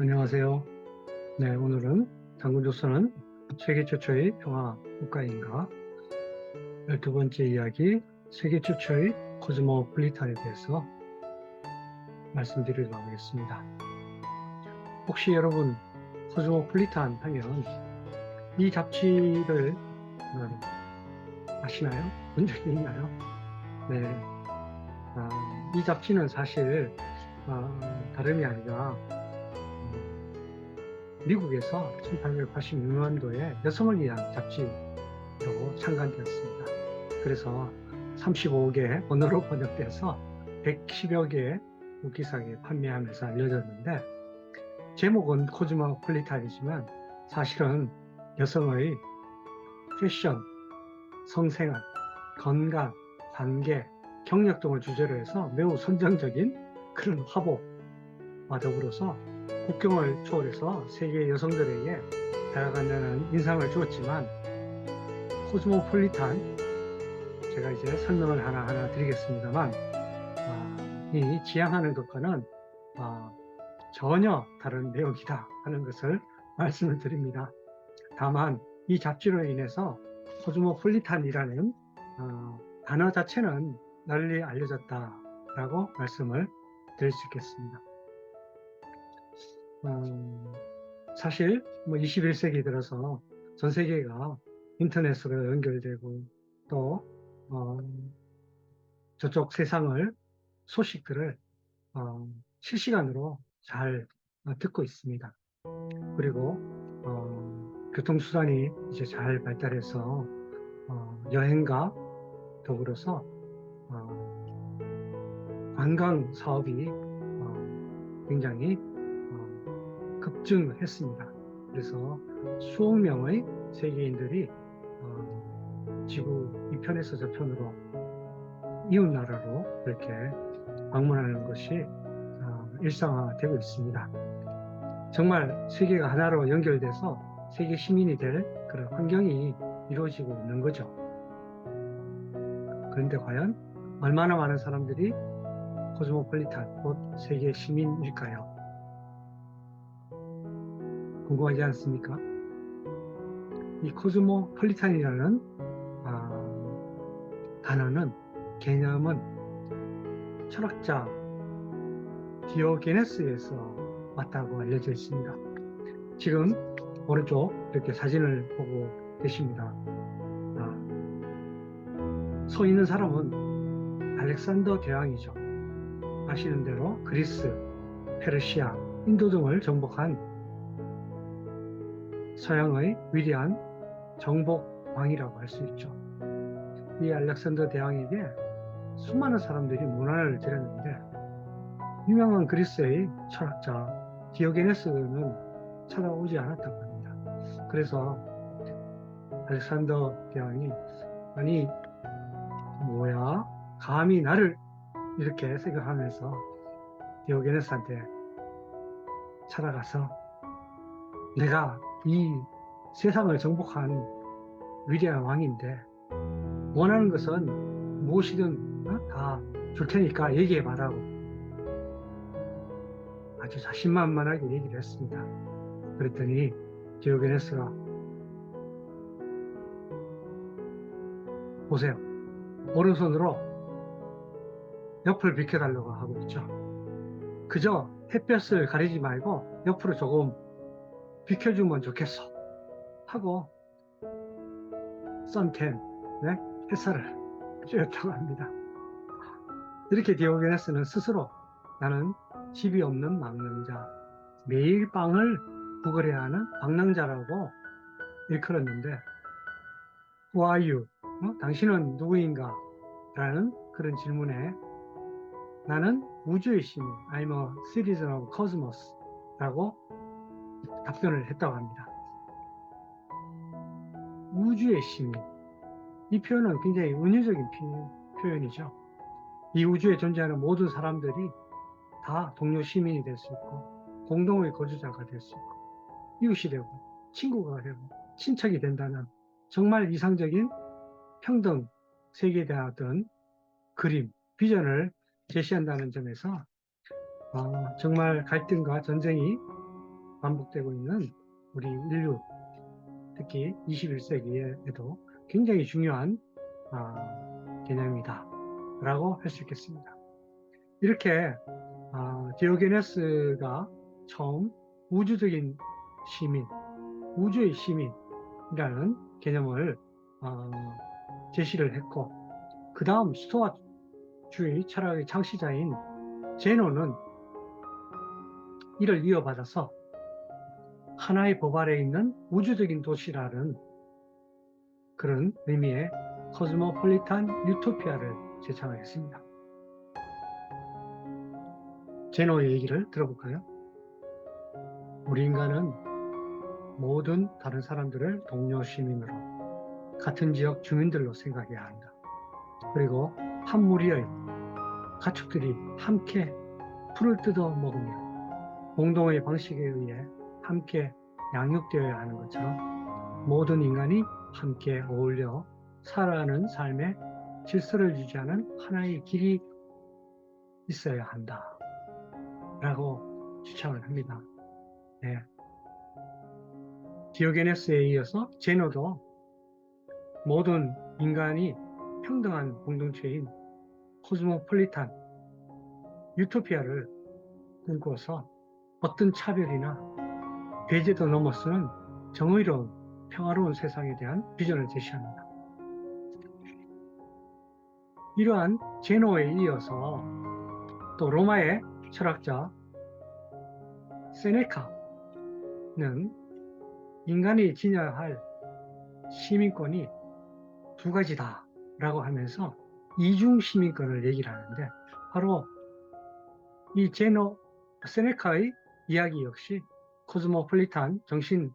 안녕하세요. 네, 오늘은 당근조선은 세계 최초의 평화 국가인가 12번째 이야기 세계 최초의 코스모폴리탄에 대해서 말씀드리도록 하겠습니다. 혹시 여러분 코스모폴리탄 하면 이 잡지를 아시나요? 본 적이 있나요? 네, 이 잡지는 사실 다름이 아니라 미국에서 1886년도에 여성을 위한 잡지로 창간되었습니다. 그래서 35개 언어로 번역돼서 110여 개의 국기상에 판매하면서 알려졌는데, 제목은 코스모폴리탄이지만 사실은 여성의 패션, 성생활, 건강, 관계, 경력 등을 주제로 해서 매우 선정적인 그런 화보와 더불어서 국경을 초월해서 세계 여성들에게 다가간다는 인상을 주었지만, 코스모폴리탄, 제가 이제 설명을 하나하나 드리겠습니다만, 이 지향하는 것과는 전혀 다른 내용이다 하는 것을 말씀을 드립니다. 다만 이 잡지로 인해서 코스모폴리탄이라는 단어 자체는 널리 알려졌다라고 말씀을 드릴 수 있겠습니다. 사실 21세기 들어서 전 세계가 인터넷으로 연결되고 또 저쪽 세상을 소식들을 실시간으로 잘 듣고 있습니다. 그리고 교통수단이 이제 잘 발달해서 여행과 더불어서 관광 사업이 굉장히 급증했습니다. 그래서 수억 명의 세계인들이 지구 이편에서 저편으로 이웃 나라로 이렇게 방문하는 것이 일상화되고 있습니다. 정말 세계가 하나로 연결돼서 세계 시민이 될 그런 환경이 이루어지고 있는 거죠. 그런데 과연 얼마나 많은 사람들이 코스모폴리탄, 곧 세계 시민일까요? 궁금하지 않습니까? 이 코스모폴리탄이라는 단어는, 개념은 철학자 디오게네스에서 왔다고 알려져 있습니다. 지금 오른쪽 이렇게 사진을 보고 계십니다. 서 있는 사람은 알렉산더 대왕이죠. 아시는 대로 그리스, 페르시아, 인도 등을 정복한 서양의 위대한 정복왕이라고 할 수 있죠. 이 알렉산더 대왕에게 수많은 사람들이 문안을 드렸는데, 유명한 그리스의 철학자 디오게네스는 찾아오지 않았다고 합니다. 그래서 알렉산더 대왕이, 아니 뭐야, 감히 나를, 이렇게 생각하면서 디오게네스한테 찾아가서, 내가 이 세상을 정복한 위대한 왕인데 원하는 것은 무엇이든 다 줄 테니까 얘기해 봐라고 아주 자신만만하게 얘기를 했습니다. 그랬더니 디오게네스가, 보세요, 오른손으로 옆을 비켜달라고 하고 있죠. 그저 햇볕을 가리지 말고 옆으로 조금 비켜주면 좋겠어 하고 선텐, 햇살을 쬐었다고 합니다. 이렇게 디오게네스는 스스로, 나는 집이 없는 망명자, 매일 빵을 구걸해야 하는 방랑자라고 일컬었는데, Who are you? 당신은 누구인가? 라는 그런 질문에, 나는 우주의 시민, I'm a citizen of cosmos 라고 답변을 했다고 합니다. 우주의 시민, 이 표현은 굉장히 은유적인 표현이죠. 이 우주에 존재하는 모든 사람들이 다 동료 시민이 될 수 있고, 공동의 거주자가 될 수 있고, 이웃이 되고 친구가 되고 친척이 된다는 정말 이상적인 평등 세계에 대한 어떤 그림, 비전을 제시한다는 점에서 정말 갈등과 전쟁이 반복되고 있는 우리 인류, 특히 21세기에도 굉장히 중요한 개념이다 라고 할 수 있겠습니다. 이렇게 디오게네스가 처음 우주적인 시민, 우주의 시민이라는 개념을 제시를 했고, 그 다음 스토아주의 철학의 창시자인 제노는 이를 이어받아서 하나의 법 아래 있는 우주적인 도시라는 그런 의미의 코스모폴리탄 유토피아를 제창했습니다. 제노의 얘기를 들어볼까요? 우리 인간은 모든 다른 사람들을 동료 시민으로, 같은 지역 주민들로 생각해야 한다. 그리고 한 무리의 가축들이 함께 풀을 뜯어 먹으며 공동의 방식에 의해 함께 양육되어야 하는 것처럼 모든 인간이 함께 어울려 살아가는 삶의 질서를 유지하는 하나의 길이 있어야 한다 라고 주창을 합니다. 네. 디오게네스에 이어서 제노도 모든 인간이 평등한 공동체인 코스모폴리탄 유토피아를 꿈꿔서 어떤 차별이나 배제도 넘어서는 정의로운 평화로운 세상에 대한 비전을 제시합니다. 이러한 제노에 이어서 또 로마의 철학자 세네카는 인간이 지녀야 할 시민권이 두 가지다 라고 하면서 이중 시민권을 얘기를 하는데, 바로 이 세네카의 이야기 역시 코스모폴리탄 정신에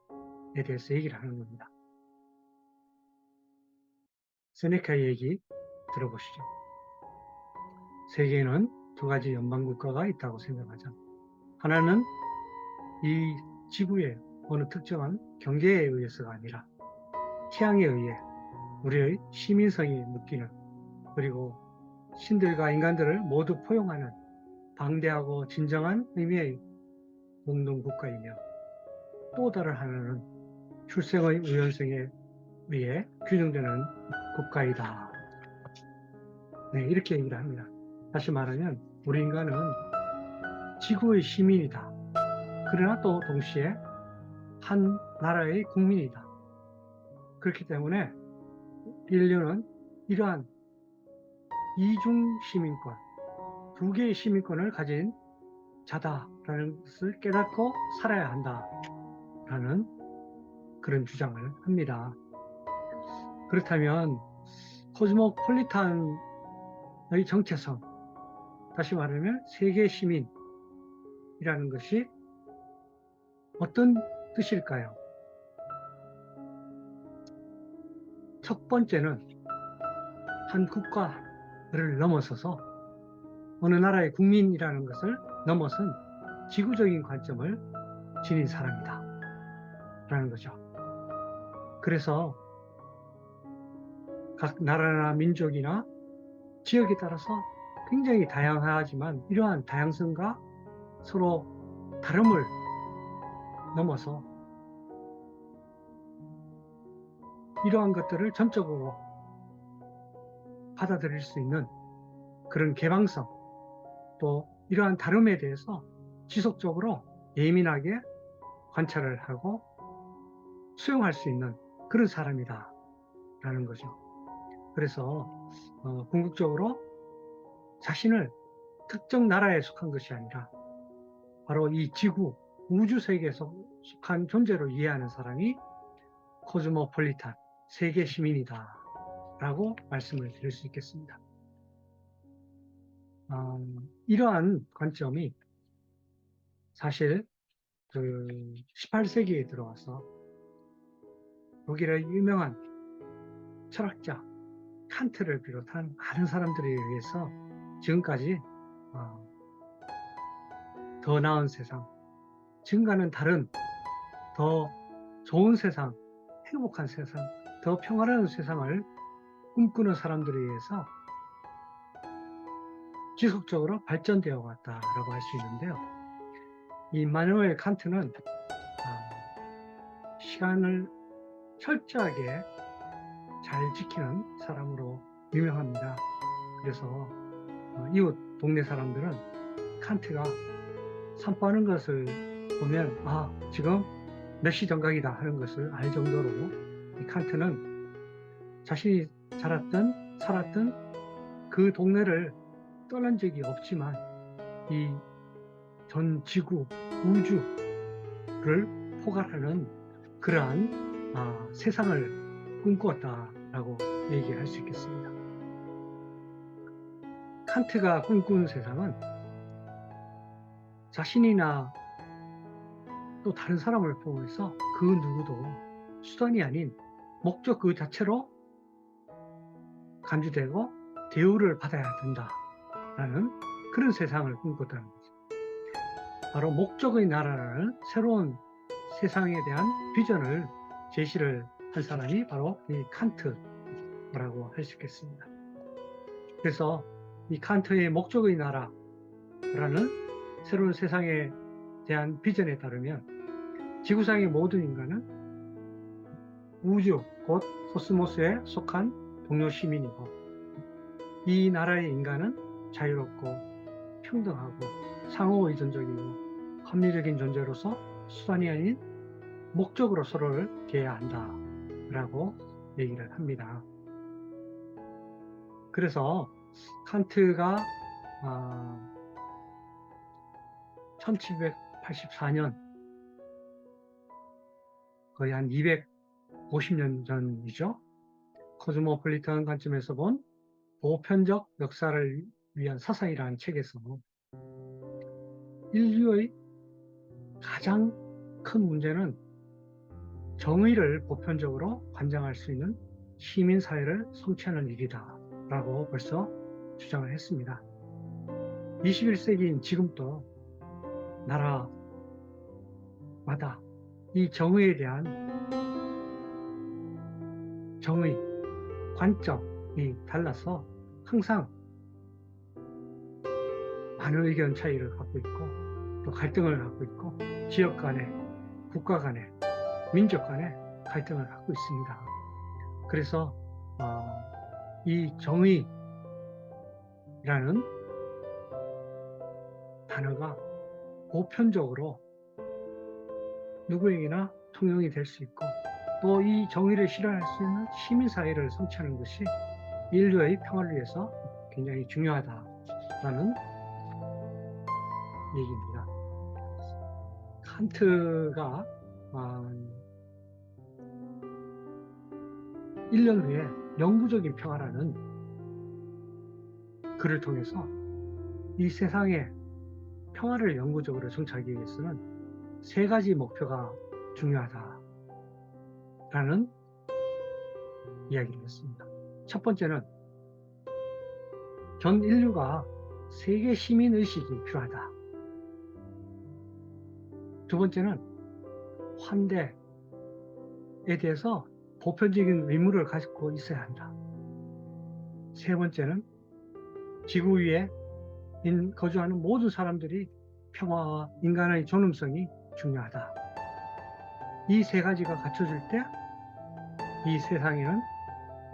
대해서 얘기를 하는 겁니다. 세네카의 얘기 들어보시죠. 세계에는 두 가지 연방국가가 있다고 생각하자. 하나는 이 지구의 어느 특정한 경계에 의해서가 아니라 취향에 의해 우리의 시민성이 묶이는, 그리고 신들과 인간들을 모두 포용하는 방대하고 진정한 의미의 공동국가이며, 또 다른 하나는 출생의 우연성에 의해 규정되는 국가이다. 네, 이렇게 얘기를 합니다. 다시 말하면 우리 인간은 지구의 시민이다. 그러나 또 동시에 한 나라의 국민이다. 그렇기 때문에 인류는 이러한 이중 시민권, 두 개의 시민권을 가진 자다라는 것을 깨닫고 살아야 한다라는 그런 주장을 합니다. 그렇다면 코스모폴리탄의 정체성, 다시 말하면 세계 시민이라는 것이 어떤 뜻일까요? 첫 번째는 한 국가를 넘어서서 어느 나라의 국민이라는 것을 넘어선 지구적인 관점을 지닌 사람이다 라는 거죠. 그래서 각 나라나 민족이나 지역에 따라서 굉장히 다양하지만, 이러한 다양성과 서로 다름을 넘어서 이러한 것들을 전적으로 받아들일 수 있는 그런 개방성, 또 이러한 다름에 대해서 지속적으로 예민하게 관찰을 하고 수용할 수 있는 그런 사람이다 라는 거죠. 그래서 궁극적으로 자신을 특정 나라에 속한 것이 아니라 바로 이 지구, 우주 세계에서 속한 존재로 이해하는 사람이 코스모폴리탄, 세계 시민이다 라고 말씀을 드릴 수 있겠습니다. 이러한 관점이 사실 18세기에 들어와서 독일의 유명한 철학자 칸트를 비롯한 많은 사람들에 의해서 지금까지 더 나은 세상, 지금과는 다른 더 좋은 세상, 행복한 세상, 더 평화로운 세상을 꿈꾸는 사람들에 의해서 지속적으로 발전되어 왔다라고 할 수 있는데요. 이 임마누엘 칸트는 시간을 철저하게 잘 지키는 사람으로 유명합니다. 그래서 이웃 동네 사람들은 칸트가 산보하는 것을 보면 지금 몇 시 정각이다 하는 것을 알 정도로 이 칸트는 자신이 살았던 그 동네를 떠난 적이 없지만 이 전 지구, 우주를 포괄하는 그러한 세상을 꿈꾸었다라고 얘기할 수 있겠습니다. 칸트가 꿈꾼 세상은 자신이나 또 다른 사람을 포함해서 그 누구도 수단이 아닌 목적 그 자체로 간주되고 대우를 받아야 된다라는 그런 세상을 꿈꿨다는 거죠. 바로 목적의 나라라는 새로운 세상에 대한 비전을 제시를 한 사람이 바로 이 칸트라고 할 수 있겠습니다. 그래서 이 칸트의 목적의 나라라는 새로운 세상에 대한 비전에 따르면 지구상의 모든 인간은 우주, 곧 코스모스에 속한 동료 시민이고, 이 나라의 인간은 자유롭고 평등하고 상호 의존적이고 합리적인 존재로서 수단이 아닌 목적으로 서로를 대해야 한다라고 얘기를 합니다. 그래서 칸트가 1784년, 거의 한 250년 전이죠. 코스모폴리탄 관점에서 본 보편적 역사를 위한 사상이라는 책에서 인류의 가장 큰 문제는 정의를 보편적으로 관장할 수 있는 시민사회를 성취하는 일이다 라고 벌써 주장을 했습니다. 21세기인 지금도 나라마다 이 정의에 대한 정의, 관점이 달라서 항상 많은 의견 차이를 갖고 있고 또 갈등을 갖고 있고 지역 간에, 국가 간에, 민족 간에 갈등을 갖고 있습니다. 그래서 이 정의라는 단어가 보편적으로 누구에게나 통용이 될 수 있고 또 이 정의를 실현할 수 있는 시민사회를 성취하는 것이 인류의 평화를 위해서 굉장히 중요하다라는 얘기입니다. 칸트가 1년 후에 영구적인 평화라는 글을 통해서 이 세상에 평화를 영구적으로 정착하기 위해서는 3가지 목표가 중요하다라는 이야기를 했습니다. 첫 번째는 전 인류가 세계 시민의식이 필요하다. 두 번째는 환대에 대해서 보편적인 의무를 가지고 있어야 한다. 세 번째는 지구 위에 거주하는 모든 사람들이 평화와 인간의 존엄성이 중요하다. 이 3가지가 갖춰질 때 이 세상에는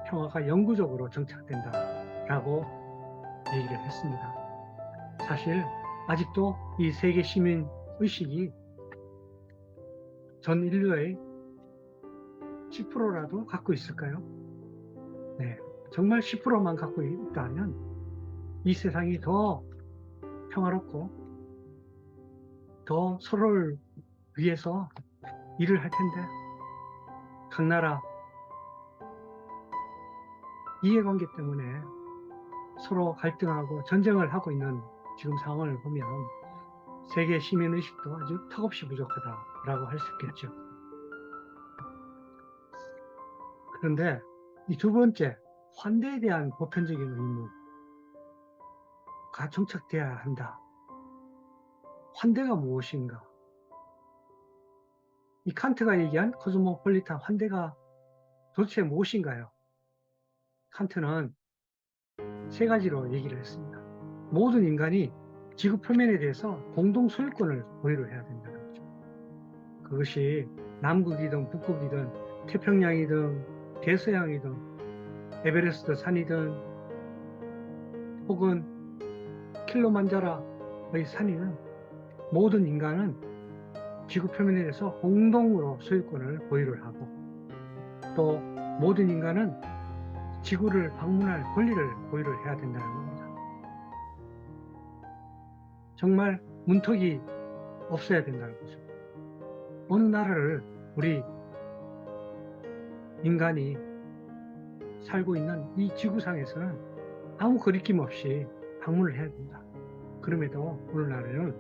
평화가 영구적으로 정착된다라고 얘기를 했습니다. 사실 아직도 이 세계 시민 의식이 전 인류의 10%라도 갖고 있을까요? 네, 정말 10%만 갖고 있다면 이 세상이 더 평화롭고 더 서로를 위해서 일을 할 텐데, 각 나라 이해관계 때문에 서로 갈등하고 전쟁을 하고 있는 지금 상황을 보면 세계 시민의식도 아주 턱없이 부족하다라고 할 수 있겠죠. 그런데 이 두 번째, 환대에 대한 보편적인 의무가 정착돼야 한다. 환대가 무엇인가? 이 칸트가 얘기한 코스모폴리탄 환대가 도대체 무엇인가요? 칸트는 3가지로 얘기를 했습니다. 모든 인간이 지구 표면에 대해서 공동 소유권을 보유를 해야 된다는 거죠. 그것이 남극이든 북극이든 태평양이든 대서양이든 에베레스트 산이든 혹은 킬로만자라의 산이든 모든 인간은 지구 표면에 대해서 공동으로 소유권을 보유를 하고 또 모든 인간은 지구를 방문할 권리를 보유를 해야 된다는 겁니다. 정말 문턱이 없어야 된다는 거죠. 어느 나라를 우리 인간이 살고 있는 이 지구상에서는 아무 거리낌 없이 방문을 해야 된다. 그럼에도 오늘날에는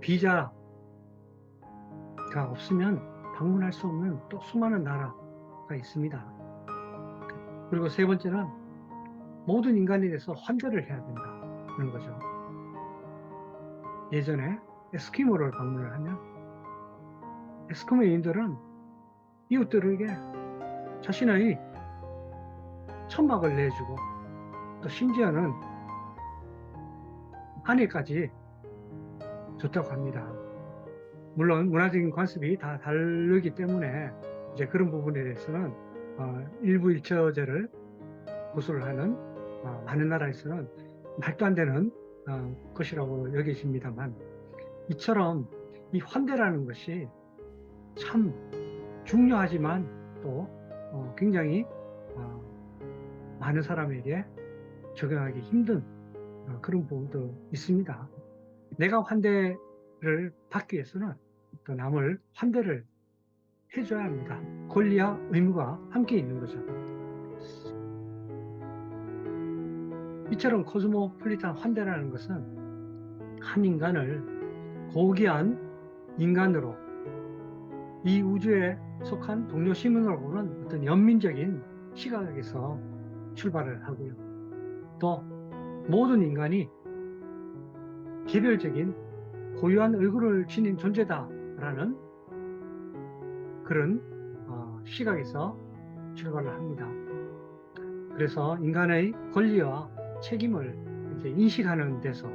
비자가 없으면 방문할 수 없는 또 수많은 나라가 있습니다. 그리고 세 번째는 모든 인간에 대해서 환대를 해야 된다는 거죠. 예전에 에스키모를 방문을 하면 에스키모인들은 이웃들에게 자신의 천막을 내주고 또 심지어는 아내까지 줬다고 합니다. 물론 문화적인 관습이 다 다르기 때문에 이제 그런 부분에 대해서는 일부 일처제를 고수를 하는 많은 나라에서는 말도 안 되는 것이라고 여겨집니다만 이처럼 이 환대라는 것이 참 중요하지만 또 굉장히 많은 사람에게 적용하기 힘든 그런 부분도 있습니다. 내가 환대를 받기 위해서는 또 남을 환대를 해줘야 합니다. 권리와 의무가 함께 있는 거죠. 이처럼 코스모폴리탄 환대라는 것은 한 인간을 고귀한 인간으로 이 우주에 속한 동료 시민으로 보는 어떤 연민적인 시각에서 출발을 하고요. 또 모든 인간이 개별적인 고유한 얼굴을 지닌 존재다라는 그런 시각에서 출발을 합니다. 그래서 인간의 권리와 책임을 이제 인식하는 데서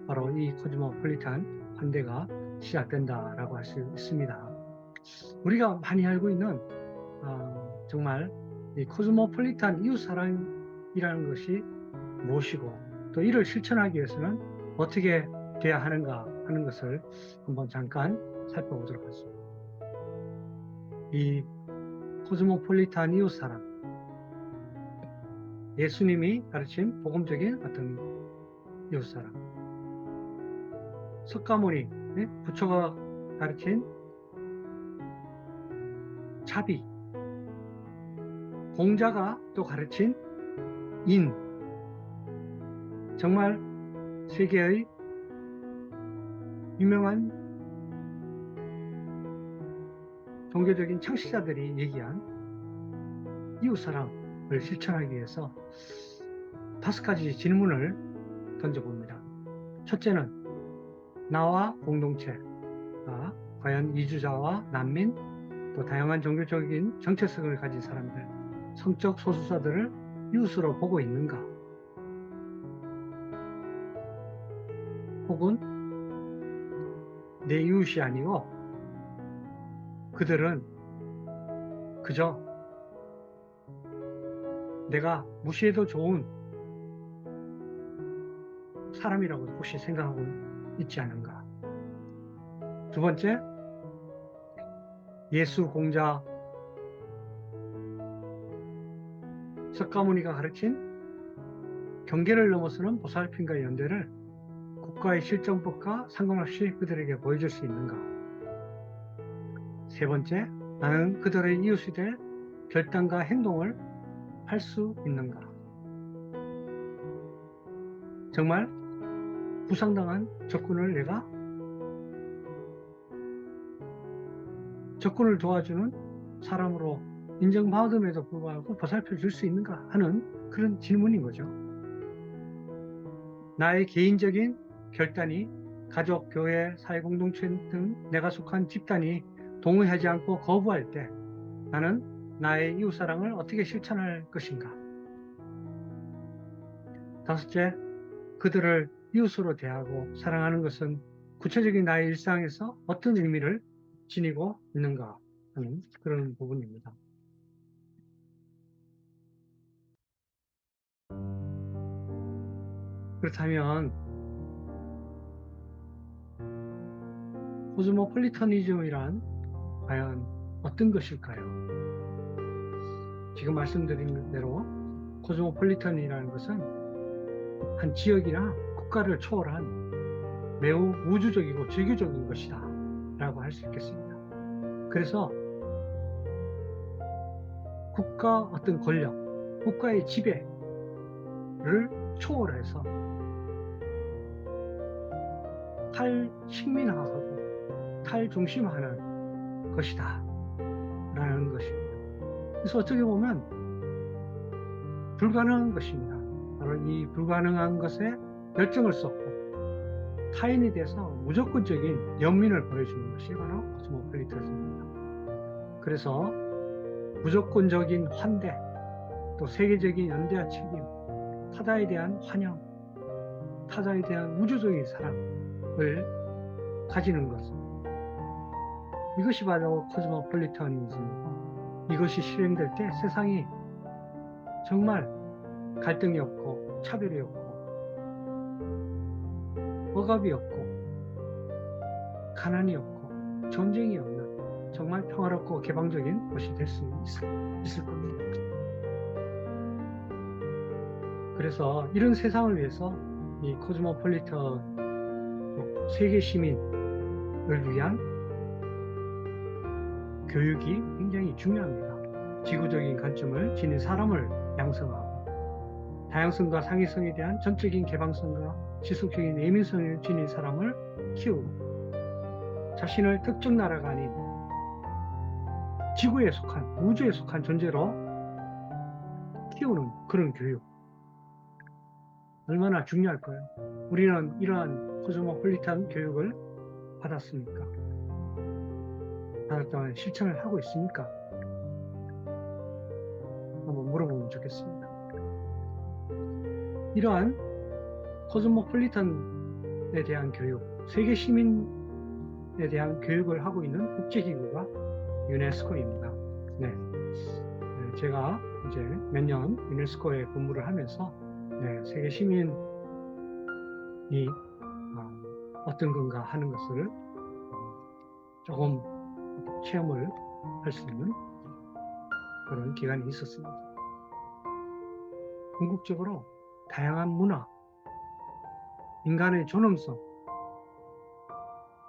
바로 이 코스모폴리탄 환대가 시작된다라고 할 수 있습니다. 우리가 많이 알고 있는 정말 이 코스모폴리탄 이웃사랑이라는 것이 무엇이고 또 이를 실천하기 위해서는 어떻게 돼야 하는가 하는 것을 한번 잠깐 살펴보도록 하겠습니다. 이 코스모폴리탄 이웃사랑, 예수님이 가르친 복음적인 어떤 이웃사랑, 석가모니 부처가 가르친 자비, 공자가 또 가르친 인, 정말 세계의 유명한 종교적인 창시자들이 얘기한 이웃사랑을 실천하기 위해서 5가지 질문을 던져봅니다. 첫째는 나와 공동체가 과연 이주자와 난민, 또 다양한 종교적인 정체성을 가진 사람들, 성적 소수자들을 이웃으로 보고 있는가? 혹은 내 이웃이 아니고 그들은 그저 내가 무시해도 좋은 사람이라고 혹시 생각하고 있지 않은가? 두 번째, 예수, 공자, 석가모니가 가르친 경계를 넘어서는 보살핌과 연대를 국가의 실정법과 상관없이 그들에게 보여줄 수 있는가? 세 번째, 나는 그들의 이웃이 될 결단과 행동을 할 수 있는가? 정말 부상당한 적군을 내가 적군을 도와주는 사람으로 인정받음에도 불구하고 보살펴 줄 수 있는가 하는 그런 질문인 거죠. 나의 개인적인 결단이 가족, 교회, 사회공동체 등 내가 속한 집단이 동의하지 않고 거부할 때 나는 나의 이웃사랑을 어떻게 실천할 것인가? 다섯째, 그들을 이웃으로 대하고 사랑하는 것은 구체적인 나의 일상에서 어떤 의미를 지니고 있는가 하는 그런 부분입니다. 그렇다면 코스모폴리터니즘이란 과연 어떤 것일까요? 지금 말씀드린 대로 코스모폴리턴이라는 것은 한 지역이나 국가를 초월한 매우 우주적이고 지구적인 것이다 라고 할 수 있겠습니다. 그래서 국가 어떤 권력, 국가의 지배를 초월해서 탈식민화하고 탈중심화하는 것이다 라는 것입니다. 그래서 어떻게 보면 불가능한 것입니다. 바로 이 불가능한 것에 결정을 쏟고 타인에 대해서 무조건적인 연민을 보여주는 것이 바로 코스모폴리터즘입니다. 그래서 무조건적인 환대, 또 세계적인 연대와 책임, 타자에 대한 환영, 타자에 대한 우주적인 사랑을 가지는 것, 이것이 바로 코스모폴리터니즘이고, 이것이 실행될 때 세상이 정말 갈등이 없고 차별이 없고 억압이 없고 가난이 없고 전쟁이 없는 정말 평화롭고 개방적인 곳이 될 수 있을 겁니다. 그래서 이런 세상을 위해서 이 코스모폴리턴 세계 시민을 위한 교육이 굉장히 중요합니다. 지구적인 관점을 지닌 사람을 양성하고 다양성과 상위성에 대한 전적인 개방성과 지속적인 예민성을 지닌 사람을 키우고 자신을 특정 나라가 아닌 지구에 속한, 우주에 속한 존재로 키우는 그런 교육, 얼마나 중요할까요? 우리는 이러한 코스모폴리탄 교육을 받았습니까? 받았다면 실천을 하고 있습니까? 한번 물어보면 좋겠습니다. 이러한 코스모폴리탄에 대한 교육, 세계 시민에 대한 교육을 하고 있는 국제기구가 유네스코입니다. 네. 제가 이제 몇 년 유네스코에 근무를 하면서 세계 시민이 어떤 건가 하는 것을 조금 체험을 할 수 있는 그런 기간이 있었습니다. 궁극적으로 다양한 문화, 인간의 존엄성,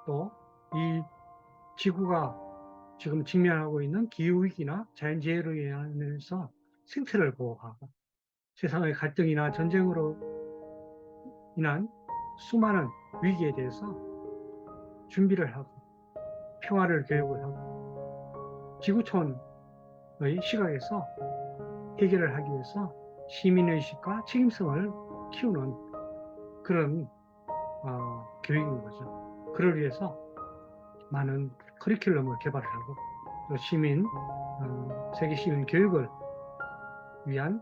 또 이 지구가 지금 직면하고 있는 기후위기나 자연재해로 인해서 생태를 보호하고 세상의 갈등이나 전쟁으로 인한 수많은 위기에 대해서 준비를 하고 평화를 교육을 하고 지구촌의 시각에서 해결을 하기 위해서 시민의식과 책임성을 키우는 그런 교육인 거죠. 그를 위해서 많은 커리큘럼을 개발을 하고 또 세계 시민 교육을 위한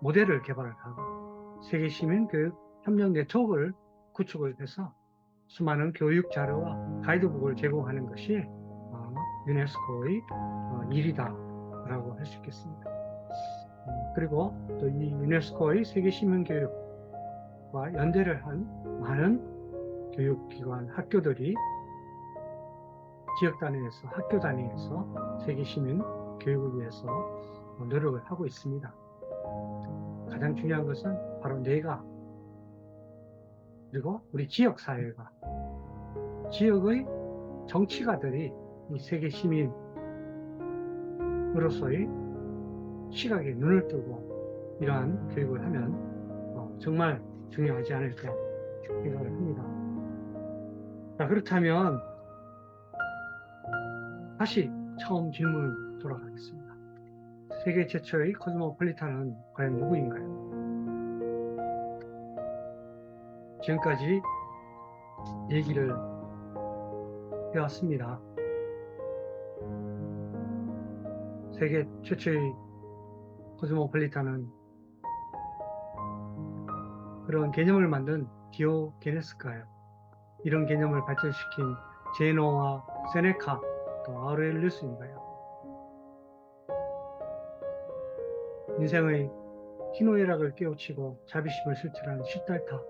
모델을 개발을 하고 세계 시민 교육 협력 네트워크를 구축을 해서 수많은 교육 자료와 가이드북을 제공하는 것이 유네스코의 일이다라고 할 수 있겠습니다. 그리고 또 이 유네스코의 세계 시민 교육과 연대를 한 많은 교육기관, 학교들이 지역 단위에서, 학교 단위에서 세계 시민 교육을 위해서 노력을 하고 있습니다. 가장 중요한 것은 바로 내가, 그리고 우리 지역 사회가, 지역의 정치가들이 이 세계 시민으로서의 시각에 눈을 뜨고 이러한 교육을 하면 정말 중요하지 않을까 생각을 합니다. 자, 그렇다면 다시 처음 질문 돌아가겠습니다. 세계 최초의 코스모폴리탄은 과연 누구인가요? 지금까지 얘기를 해왔습니다. 세계 최초의 코스모폴리탄은 그런 개념을 만든 디오게네스가요. 이런 개념을 발전시킨 제노와 세네카, 또 아우렐리우스인가요. 인생의 희노애락을 깨우치고 자비심을 실천하는 시달타,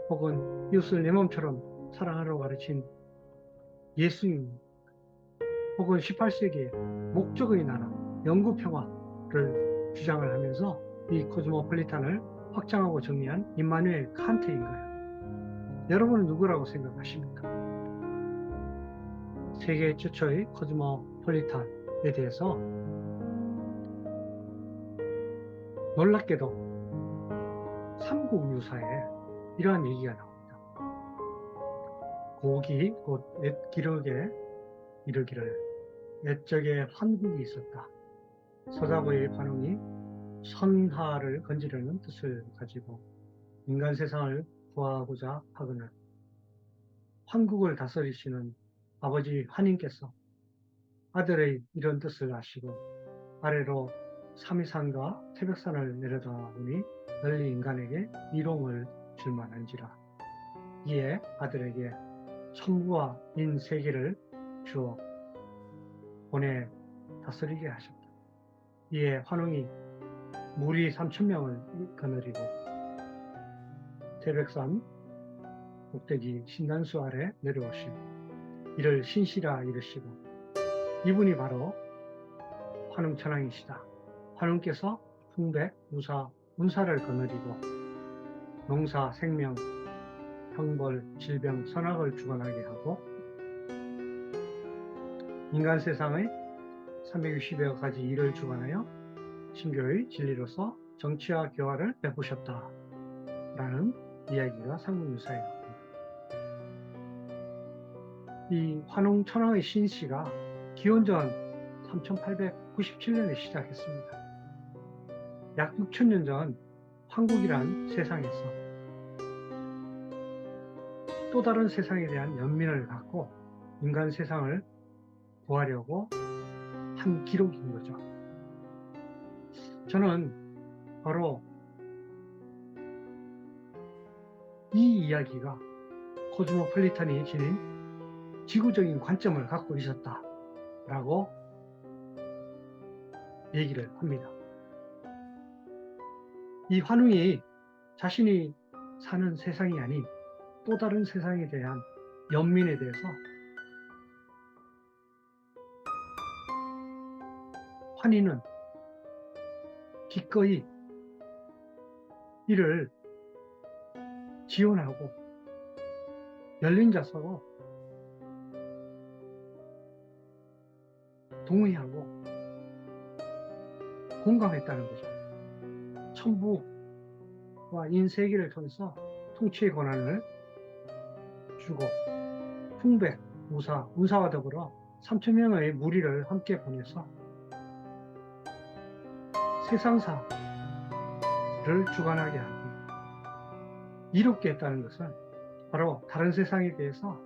혹은 이웃을 내 몸처럼 사랑하라고 가르친 예수님, 혹은 18세기에 목적의 나라, 영구평화를 주장을 하면서 이 코스모폴리탄을 확장하고 정리한 임마누엘 칸트인가요? 여러분은 누구라고 생각하십니까? 세계 최초의 코스모폴리탄에 대해서 놀랍게도 삼국유사에 이러한 얘기가 나옵니다. 고기 곧 옛 기록에 이르기를 옛적에 환국이 있었다. 서자고의 환웅이 선하를 건지려는 뜻을 가지고 인간 세상을 구하고자 하거늘 환국을 다스리시는 아버지 하님께서 아들의 이런 뜻을 아시고 아래로 삼위산과 태백산을 내려다 보니 널리 인간에게 미롱을 줄만한지라. 이에 아들에게 천부와 인 세계를 주어 보내 다스리게 하셨다. 이에 환웅이 무리 3,000명을 거느리고 태백산 꼭대기 신단수 아래 내려오시고 이를 신시라 이르시고 이분이 바로 환웅천왕이시다. 환웅께서 풍백, 무사, 운사를 거느리고 농사, 생명, 형벌, 질병, 선악을 주관하게 하고 인간 세상의 360여 가지 일을 주관하여 신교의 진리로서 정치와 교화를 베푸셨다 라는 이야기가 삼국유사에 나옵니다. 이 환웅천왕의 신씨가 기원전 3897년에 시작했습니다. 약 6,000년 전 황국이란 세상에서 또 다른 세상에 대한 연민을 갖고 인간 세상을 구하려고 한 기록인 거죠. 저는 바로 이 이야기가 코스모폴리탄이 지닌 지구적인 관점을 갖고 있었다라고 얘기를 합니다. 이 환웅이 자신이 사는 세상이 아닌 또 다른 세상에 대한 연민에 대해서 환희는 기꺼이 이를 지원하고 열린 자세로 동의하고 공감했다는 거죠. 천부와 인세계를 통해서 통치의 권한을 주고 풍백, 무사, 운사와 더불어 3,000명의 무리를 함께 보내서 세상사를 주관하게 하고 이롭게 했다는 것은 바로 다른 세상에 대해서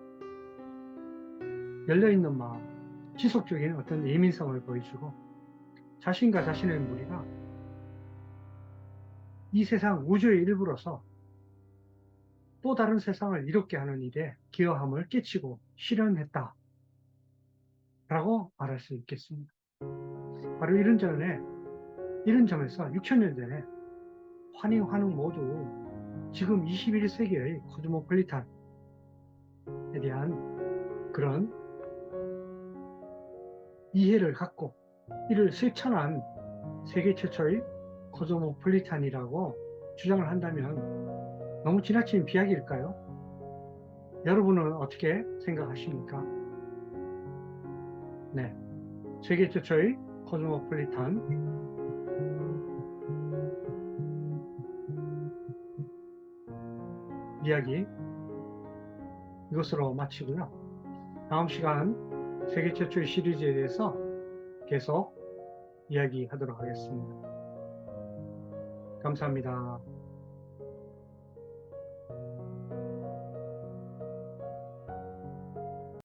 열려있는 마음, 지속적인 어떤 예민성을 보여주고 자신과 자신의 무리가 이 세상 우주의 일부로서 또 다른 세상을 이롭게 하는 일에 기여함을 끼치고 실현했다 라고 말할 수 있겠습니다. 바로 이런 점에서 6,000년 전에 환희, 환웅 모두 지금 21세기의 코스모폴리탄에 대한 그런 이해를 갖고 이를 실천한 세계 최초의 코스모폴리탄이라고 주장을 한다면 너무 지나친 비약일까요? 여러분은 어떻게 생각하십니까? 네, 세계 최초의 코스모폴리탄 이야기 이것으로 마치고요. 다음 시간 세계 최초의 시리즈에 대해서 계속 이야기하도록 하겠습니다. 감사합니다.